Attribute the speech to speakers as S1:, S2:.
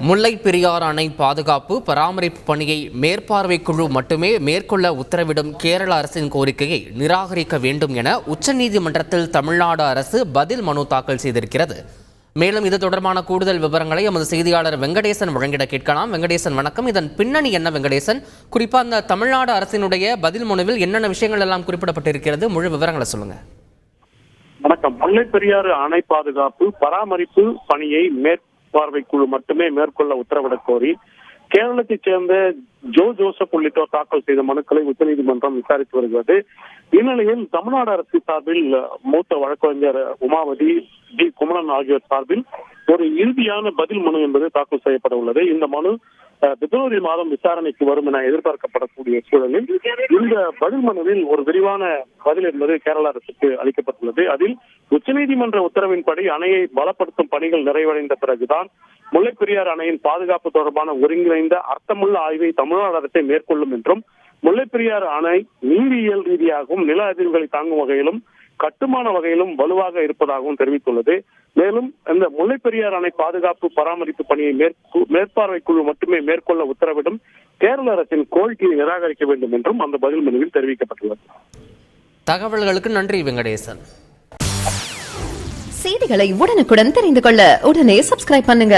S1: முல்லை பெரியாறு அணை பாதுகாப்பு பராமரிப்பு பணியை மேற்பார்வை குழு மட்டுமே மேற்கொள்ள உத்தரவிடும் கேரள அரசின் கோரிக்கையை நிராகரிக்க வேண்டும் என உச்சநீதிமன்றத்தில் தமிழ்நாடு அரசு பதில் மனு தாக்கல் செய்திருக்கிறது. மேலும் இது தொடர்பான கூடுதல் விவரங்களை எமது செய்தியாளர் வெங்கடேசன் வழங்கிட கேட்கலாம். வெங்கடேசன் வணக்கம். இதன் பின்னணி என்ன வெங்கடேசன்? குறிப்பா அந்த தமிழ்நாடு அரசினுடைய பதில் மனுவில் என்னென்ன விஷயங்கள் எல்லாம் குறிப்பிடப்பட்டிருக்கிறது? முழு விவரங்களை சொல்லுங்க.
S2: வணக்கம். முல்லை பெரியாறு அணை பாதுகாப்பு பராமரிப்பு பணியை மேற்பார்வை குழு மட்டுமே மேற்கொள்ள உத்தரவிடக் கோரி கேரளத்தைச் சேர்ந்த ஜோசப் உள்ளிட்டோர் தாக்கல் செய்த மனுக்களை உச்சநீதிமன்றம் விசாரித்து வருகிறது. இந்நிலையில் தமிழ்நாடு அரசு சார்பில் மூத்த வழக்கறிஞர் உமாவதி, டி குமரன் ஆகியோர் சார்பில் ஒரு இறுதியான பதில் மனு என்பது தாக்கல் செய்யப்பட உள்ளது. இந்த மனு பிப்ரவரி மாதம் விசாரணைக்கு வரும் என எதிர்பார்க்கப்படக்கூடிய சூழலில் இந்த பதில் மனுவில் ஒரு விரிவான பதில் என்பது கேரள அரசுக்கு அளிக்கப்பட்டுள்ளது. அதில் உச்சநீதிமன்ற உத்தரவின்படி அணையை பலப்படுத்தும் பணிகள் நிறைவடைந்த பிறகுதான் முல்லை பெரியாறு அணையின் பாதுகாப்பு தொடர்பான ஒருங்கிணைந்த அர்த்தமுள்ள ஆய்வை தமிழ்நாடு அரசை மேற்கொள்ளும் என்றும், முல்லை பெரியாறு அணை நீரியல் ரீதியாகவும் நில அதிர்வுகளை தாங்கும் வகையிலும் கட்டுமான வகையிலும் வலுவாக இருப்பதாகவும் தெரிவித்துள்ளது. மேலும் இந்த முல்லை பெரியாறு அணை பாதுகாப்பு பராமரிப்பு பணியை மேற்பார்வை குழு மட்டுமே மேற்கொள்ள உத்தரவிடும் கேரள அரசின் கோரிக்கையை நிராகரிக்க வேண்டும் என்றும் அந்த பதில் மனுவில் தெரிவிக்கப்பட்டுள்ளது.
S1: தகவல்களுக்கு நன்றி வெங்கடேசன்.
S3: செய்திகளை உடனுக்குடன் தெரிந்து கொள்ள உடனே சப்ஸ்கிரைப் பண்ணுங்க.